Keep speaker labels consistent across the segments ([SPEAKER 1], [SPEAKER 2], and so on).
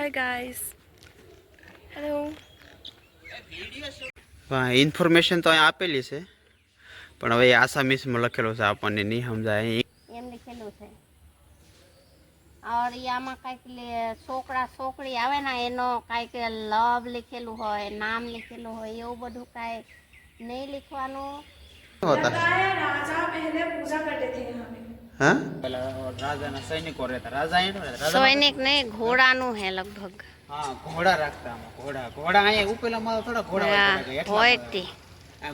[SPEAKER 1] Hi guys, hello.
[SPEAKER 2] Information તો અહીંયા આપેલી છે, પણ હવે આસામીસમાં લખેલું છે, આપણને નહીં સમજાય.
[SPEAKER 3] એમ લખેલું છે. और આમાં કાંઈક છોકરા છોકરી આવે ને એનો કાંઈક લવ લખેલું હોય, નામ લખેલું હોય, એવું બધું કાંઈ નહીં લખવાનું.
[SPEAKER 1] राजा पहले पूजा करते थे यहाँ पे.
[SPEAKER 2] हाँ राजा ना सैनिक और रहता राजा
[SPEAKER 3] સૈનિક નહીં, ઘોડાનું હે લગભગ.
[SPEAKER 2] हाँ घोड़ा रखता हम घोड़ा घोड़ा आए ऊपला माल थोड़ा घोड़ा
[SPEAKER 3] હોય તે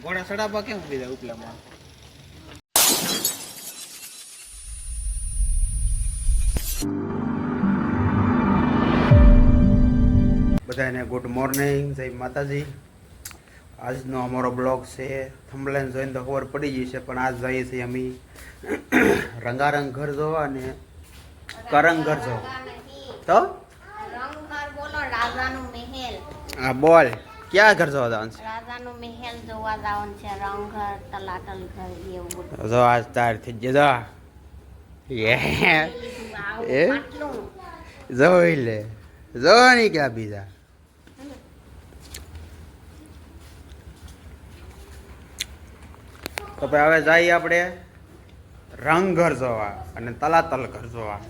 [SPEAKER 2] घोड़ा सड़ाबा क्यों बीजा ऊपला माल. બધાને ગુડ મોર્નિંગ, જય માતાજી. આજનો અમારો બ્લોગ છે, થંબલેન જોઈને તો ખબર પડી ગઈ છે, પણ આજ જઈએ છીએ અમે રંગારંગ ઘર જોવા અને કરંગ ઘર જોવા. તો
[SPEAKER 3] રંગઘર બોલો, રાજાનું મહેલ.
[SPEAKER 2] હા બોલ, ક્યાં ઘર જોવા જવાનું છે?
[SPEAKER 3] રાજાનું મહેલ જોવા જવાનું છે, રંગઘર, તલાટલ ઘર, એવું બધું.
[SPEAKER 2] જો આજ તાર થઈ જજો. એ જોઈ લે, જો નહીં ક્યાં બીજા. તો ભાઈ હવે જઈએ આપણે રંગઘર જોવા અને તલાતલ ઘર જોવા.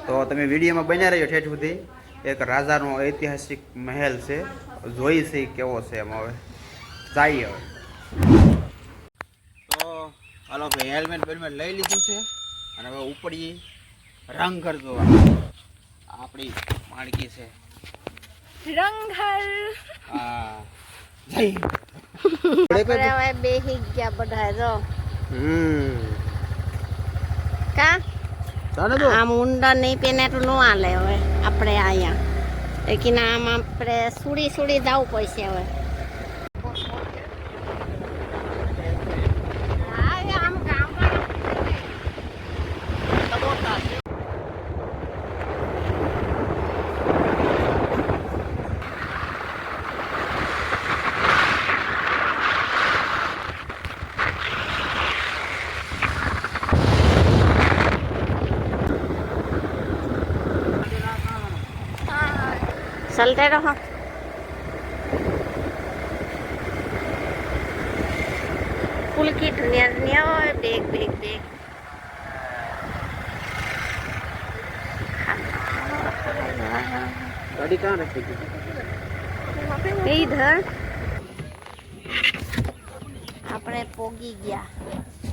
[SPEAKER 2] તો તમે વિડીયોમાં બન્યા રહ્યો ઠેઠ સુધી. એક રાજાનો ઐતિહાસિક મહેલ છે, જોઈ છે કેવો છે એમ. હવે જઈએ. હવે તો હાલો ભાઈ, હેલ્મેટ બેલ્મેટ લઈ લીધું છે અને હવે ઉપડીએ રંગઘર જોવા. આપણી માળકી છે
[SPEAKER 1] રંગઘર.
[SPEAKER 2] હા જઈ
[SPEAKER 3] આપણે હવે બેહી ગયા બધા. જો કા આ મુંડા નહીં પહેને તો ન હાલે. હવે આપણે અહીંયા લેકિન આમ આપણે સુડી સુડી જવું પડશે હવે. चलते रहो. फुल किट नियर હોય બેગ બેગ બેગ.
[SPEAKER 2] ગાડી ક્યાં રાખી
[SPEAKER 3] દીધી? ઇધર આપણે પોગી ગયા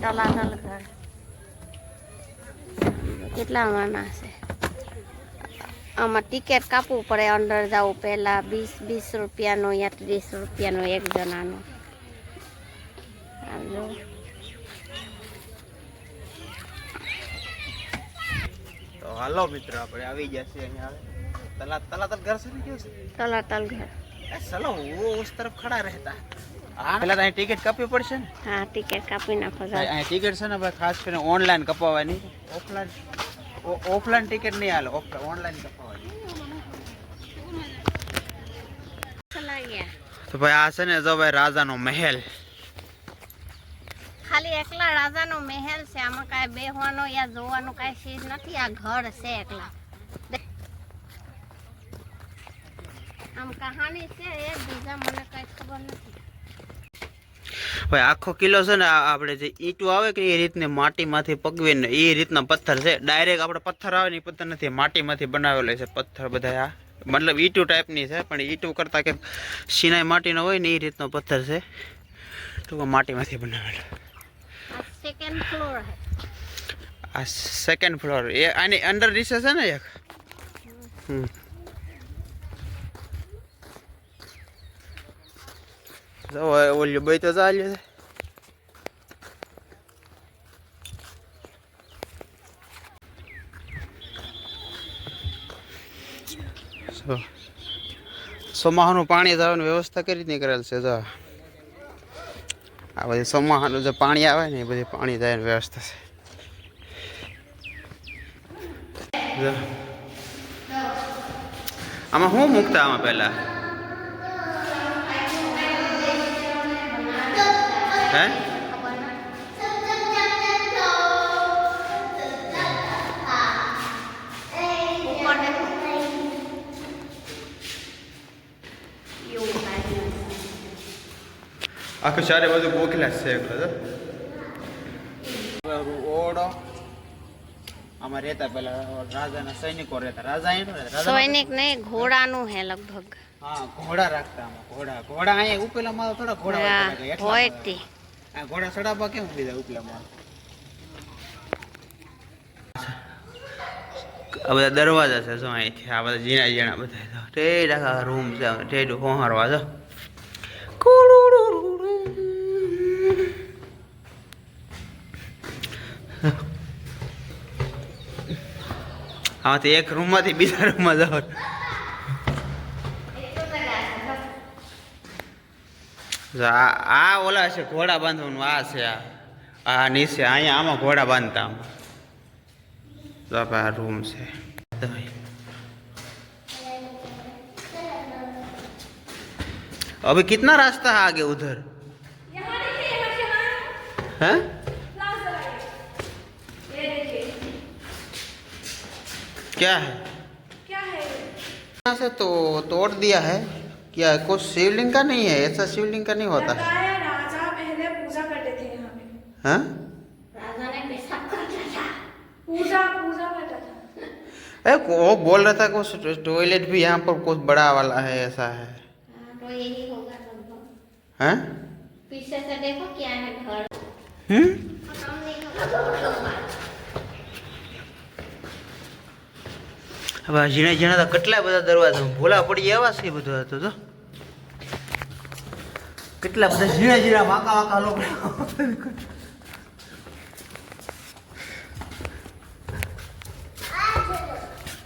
[SPEAKER 3] તલાતલ ઘર. કેટલા માણસ છે? આમાં ટિકિટ કાપવું પડે અંદર જવું પહેલાં. 20 રૂપિયાનો યા 30 રૂપિયાનો એક જણાનો.
[SPEAKER 2] તો હાલો મિત્ર, આપણે આવી ગયા છીએ અહીંયા. તલાતલ ઘર છે ને, કેવું છે?
[SPEAKER 3] તલાતલ ઘર.
[SPEAKER 2] ચલો वो उस तरफ खड़ा रहता. હા પહેલા તો અહીં ટિકિટ કાપવી પડશે ને?
[SPEAKER 3] હા ટિકિટ કાપી નાખો.
[SPEAKER 2] અહીં ટિકિટ છે ને ભાઈ, ખાસ કરીને ઓનલાઈન કપાવવાની. ઓફલાઈન ટિકિટ નહીં હાલે, ઓનલાઈન કપાવવાની. તો ભાઈ આ છે ને, જો ભાઈ રાજાનો મહેલ.
[SPEAKER 3] ખાલી એકલા રાજાનો મહેલ છે, આમાં કાંઈ બેહવાનો યા જોવાનું કાંઈ ચીજ નથી. આ ઘર છે એકલા. આમ કહાની છે એક બીજા મને કાંઈ ખબર નથી.
[SPEAKER 2] ભાઈ આખો કિલ્લો છે ને, આપણે જે ઈંટો આવે કે એ રીતને માટીમાંથી પગવીને એ રીતના પથ્થર છે. ડાયરેક્ટ આપણે પથ્થર આવે ને એ પથ્થર નથી, માટીમાંથી બનાવેલો છે પથ્થર બધા. આ મતલબ ઈંટો ટાઈપની છે, પણ ઈંટો કરતાં કે સિનાઈ માટીનો હોય ને એ રીતનો પથ્થર છે, ટૂંકમાં માટીમાંથી બનાવેલો.
[SPEAKER 3] Second floor.
[SPEAKER 2] આ સેકન્ડ ફ્લોર. એ આની અંડર નીચે છે ને એક. ઓલ્યો ભાઈ તો ચાલ્યો છે. સોમાહાનું પાણી જવાની વ્યવસ્થા કરી નહીં કરેલ છે. જો આ બધી સોમાહાનું જે પાણી આવે ને એ બધી પાણી જવાની વ્યવસ્થા છે. આમાં શું મૂકતા આમાં પહેલા? હે આખું સારે બધું ગોખલા છે એટલે ઓડો આમાં રહેતા પેલા રાજાના સૈનિકો રહેતા રાજા અહીં રહેતા
[SPEAKER 3] સૈનિક નહીં ઘોડાનું હે લગભગ.
[SPEAKER 2] હા ઘોડા રાખતા આમાં ઘોડા અહીંયા ઉપેલા માલ થોડા ઘોડા
[SPEAKER 3] હોય તે
[SPEAKER 2] આ ઘોડા સડાપા કેમ દીધા ઉપલા માલ આ બધા દરવાજા છે જો અહીંથી આ બધા ઝીણા ઝીણા બધા ઠેઠ આખા રૂમ છે ઠેઠ હોહારવા જો આમાંથી એક રૂમમાંથી બીજા રૂમમાં જાવ આ ઓલા છે ઘોડા બાંધવાનું આ છે આ નીચે અહીંયા આમાં ઘોડા બાંધતા આમાં આ રૂમ છે अभी कितना रास्ता है आगे उधर
[SPEAKER 1] यहाँ देखिए, यहाँ से वहाँ
[SPEAKER 2] है
[SPEAKER 1] प्लाजा है। ये देखिए
[SPEAKER 2] क्या है
[SPEAKER 1] क्या है ये?
[SPEAKER 2] यहाँ से तो तोड़ दिया है क्या कुछ शिवलिंग का नहीं है ऐसा शिवलिंग का नहीं होता है
[SPEAKER 1] लगता है राजा पहले पूजा करते थे यहाँ पे।
[SPEAKER 2] हाँ
[SPEAKER 3] राजा ने पेशाब करता था.
[SPEAKER 1] पूजा पूजा करता था।
[SPEAKER 2] वो बोल रहा था कुछ टॉयलेट भी यहाँ पर कुछ बड़ा वाला है ऐसा है
[SPEAKER 3] हाँ, तो यही होगा लगभग.
[SPEAKER 2] हैं
[SPEAKER 3] पीछे से देखो क्या है घर.
[SPEAKER 2] हम्म
[SPEAKER 3] हम नहीं होगा.
[SPEAKER 2] હવે ઝીણા ઝીણા તો કેટલા બધા દરવાજા ભૂલા પડી એવા છે બધું હતું તો કેટલા બધા ઝીણા ઝીણા વાંકા વાંકા લોકો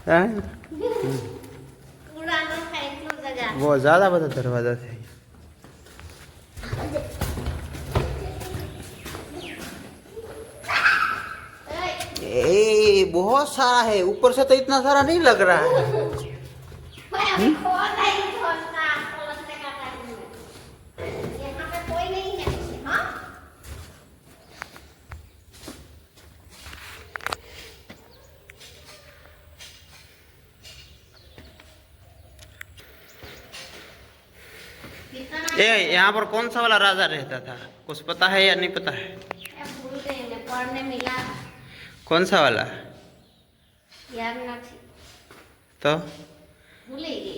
[SPEAKER 2] हैं?
[SPEAKER 3] पुराना है इतना जगह.
[SPEAKER 2] बहुत ज्यादा बड़ा दरवाजा थे ए बहुत सारा है ऊपर से तो इतना सारा नहीं लग रहा है
[SPEAKER 3] अभी खोल नहीं खोलता खोलने का टाइम नहीं. यहाँ पे कोई नहीं है. हाँ कितना
[SPEAKER 2] ए यहाँ पर कौन सा वाला राजा रहता था कुछ पता है या नहीं पता है
[SPEAKER 3] भूल गए पढ़ने मिला
[SPEAKER 2] कौन सा वाला
[SPEAKER 3] यार नहीं
[SPEAKER 2] तो
[SPEAKER 3] भूलेगी.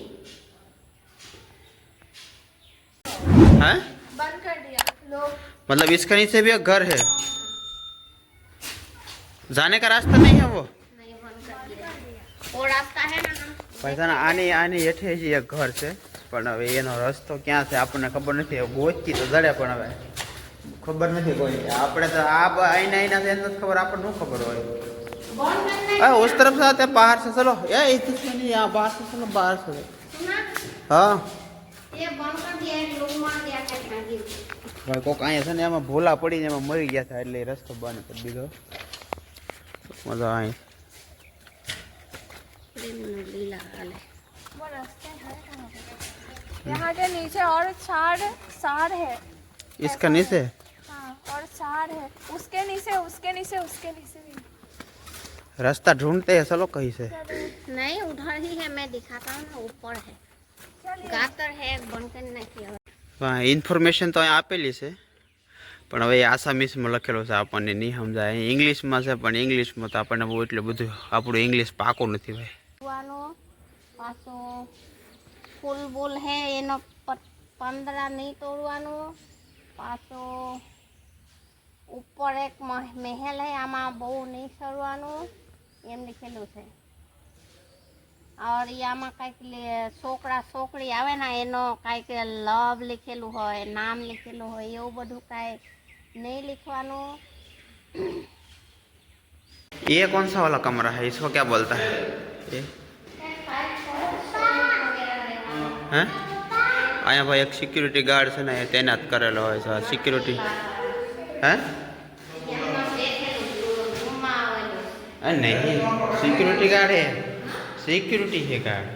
[SPEAKER 2] है
[SPEAKER 1] बंद कर दिया लोग।
[SPEAKER 2] मतलब इसके नीचे भी एक घर है जाने का रास्ता नहीं है वो
[SPEAKER 3] नहीं बंद कर दिया. वो रास्ता है ना
[SPEAKER 2] પૈસાના આની આની હેઠે જ એક ઘર છે પણ હવે એનો રસ્તો ક્યાં છે આપણને ખબર નથી ગોચી તો જડે પણ હવે ખબર નથી કોઈ આપણે તો આ આઈના આઈના છે એને જ ખબર આપણને શું ખબર હોય
[SPEAKER 3] बंद करना
[SPEAKER 2] उस तरफ से आते हैं बाहर से चलो या इधर से नहीं यहाँ बाहर से चलो बाहर से
[SPEAKER 3] सुना
[SPEAKER 2] हाँ
[SPEAKER 3] ये बंद कर दिया एक लोग मार दिया कहना जी.
[SPEAKER 2] ભાઈ કોક અહીંયા છે ને એમાં ભૂલા પડીને એમાં મરી ગયા હતા એટલે એ રસ્તો બંધ કરી દીધો મજા અહીં
[SPEAKER 3] लीला वाले
[SPEAKER 1] वो रास्ते है कहाँ पे? यहाँ के नीचे और सार सार है।
[SPEAKER 2] इसका नीचे
[SPEAKER 1] हाँ और सार है उसके नीचे उसके नीचे उसके नीचे भी।
[SPEAKER 2] रास्ता ढूंढते हैं चलो कहीं से
[SPEAKER 3] नहीं उधर ही है मैं दिखाता हूँ ना ऊपर है गातर है बंद करना किया.
[SPEAKER 2] હા ઇન્ફોર્મેશન તો અહીં આપેલી છે પણ હવે આસામીસમાં લખેલું છે આપણને નહીં સમજાય ઇંગ્લિશમાં છે પણ ઇંગ્લિશમાં તો આપણને બહુ એટલું બધું આપણું ઇંગ્લિશ પાકું નથી ભાઈ
[SPEAKER 3] પાછો ફૂલ બુલ હે એનો 15 નહીં તોડવાનું. પાછો ઉપર એક મહેલ હે આમાં બહુ નહીં ચડવાનું એમ લખેલું છે. और આમાં કાંઈક છોકરા છોકરી આવે ને એનો કાંઈક લવ લખેલું હોય નામ લખેલું હોય એવું બધું કાંઈ નહીં લખવાનું.
[SPEAKER 2] ये कौन सा वाला कमरा है इसको क्या बोलता है ये हैं અહીંયા ભાઈ એક સિક્યુરિટી ગાર્ડ છે ને એ તૈનાત કરેલો હોય છે સિક્યુરિટી હે नहीं सिक्योरिटी गार्ड है सिक्योरिटी है गार्ड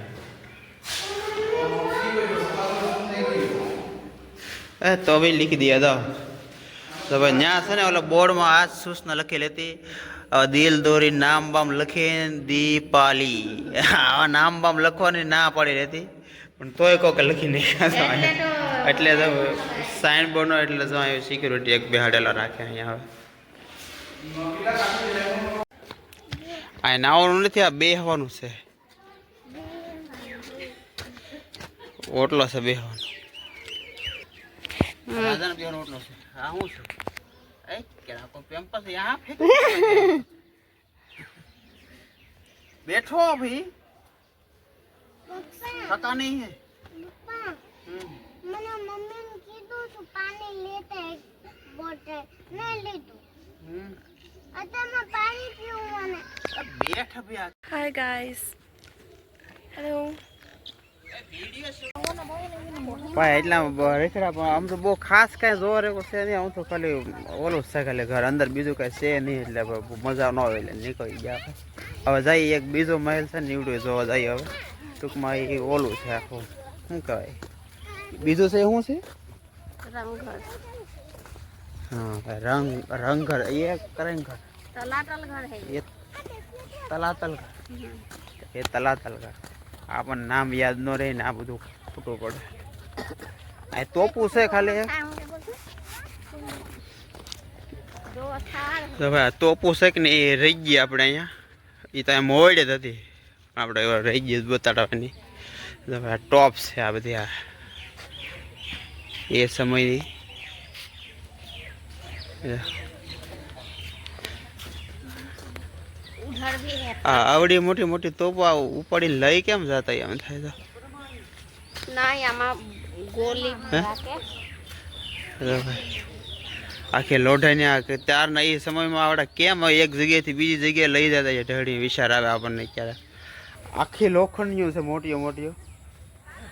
[SPEAKER 2] तो भी लिख दिया था तो भाई यहाँ से ना वाला बोर्ड में आज सूचना लखी लेती दिल दोरी नाम बाम लखे दीपाली नाम बाम लखवा ना पड़ी रहती પણ તોય કોક લખી નહીં એટલે તો સાઈન બોર્ડનો એટલે જો અહીં સિક્યુરિટી એક બેહાડેલા રાખે અહીંયા હવે આ નાવાનું નથી, આ બેહવાનું છે, ઓટલો છે બેહવાનો. રાજાને બેહવાનો ઓટલો છે. આ શું છે? એ કેરા કોઈ પેમ્પસ યહાં ફેંક बैठो अभी, पता नहीं है.
[SPEAKER 3] मैंने मम्मी ने कीधું તો પાણી લેતે બોટલ નહીં લીધું. અત્યારે મેં પાણી પીવું મને.
[SPEAKER 2] बैठ अभी आ.
[SPEAKER 1] Hi guys. Hello.
[SPEAKER 2] ભાઈ એટલા રેખડા પણ આમ તો બહુ ખાસ કાંઈ જોવા રેકો છે નહીં. આમ તો ખાલી ઓલું છે, ખાલી ઘર અંદર બીજું કાંઈ છે નહીં, એટલે મજા ન આવે એટલે નીકળી ગયા. હવે જઈએ એક બીજો મહેલ છે ને નીવડું જોવા જઈએ. હવે ટૂંકમાં એ ઓલું છે આખું, શું કહેવાય બીજું છે, શું છે?
[SPEAKER 3] રંગઘર.
[SPEAKER 2] હા રંગઘર, એ કરંગઘર,
[SPEAKER 3] તલાતલ ઘર હે.
[SPEAKER 2] એ તલાતલ ઘર, એ તલાતલ ઘર. આપણને નામ યાદ ન રહે ને આ બધું ખોટું પડે. આ તોપું છે ખાલી, તો ભાઈ તોપું છે કે ને એ રહી ગઈ આપણે અહીંયા. એ તો એમ મોડ જ હતી, આપણે રહી ગઈ બતાડવાની. તો ભાઈ ટોપ છે આ બધી, આ એ સમયની. આવડી મોટી મોટી તોપો ઉપાડીને લઈ કેમ જતા એમ થાય તો.
[SPEAKER 3] ના આમાં ગોલી રાખે.
[SPEAKER 2] આખી લોઢાની આ ત્યારના એ સમયમાં આપણે કેમ એક જગ્યાએથી બીજી જગ્યાએ લઈ જતા છે ઢળી વિચાર આવે આપણને. ક્યારે આખી લોખંડની છે મોટીઓ મોટીઓ.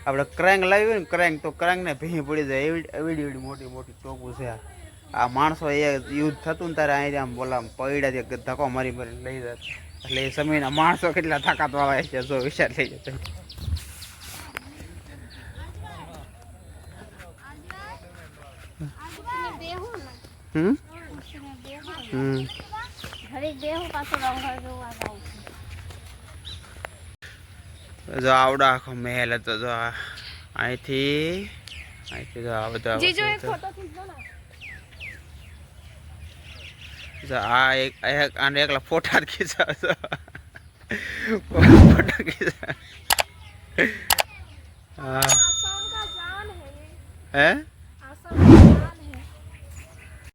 [SPEAKER 2] આપણે ક્રેંગ લાવ્યું ને ક્રેંગ, તો ક્રેંગને ભીં પડી જાય એવી એવી મોટી મોટી તોપું છે. આ માણસો એ યુદ્ધ થતું ને ત્યારે અહીં આમ બોલા પૈડા ધક્કો મારી મારીને લઈ જતા. એટલે એ સમયના માણસો કેટલા તાકાત વાળા છે જો વિચાર લઈ જતા. જો આવડો આખો મહેલ હતો. જો અહીંથી જો આ બધા
[SPEAKER 1] જીજો એક ફોટો ખીચો ને.
[SPEAKER 2] આ એક આને એકલા ફોટા જ ખીચા છો. ફોટા ખીચા. હા
[SPEAKER 1] आसाम का जान है ये.
[SPEAKER 2] હે
[SPEAKER 1] आसाम का जान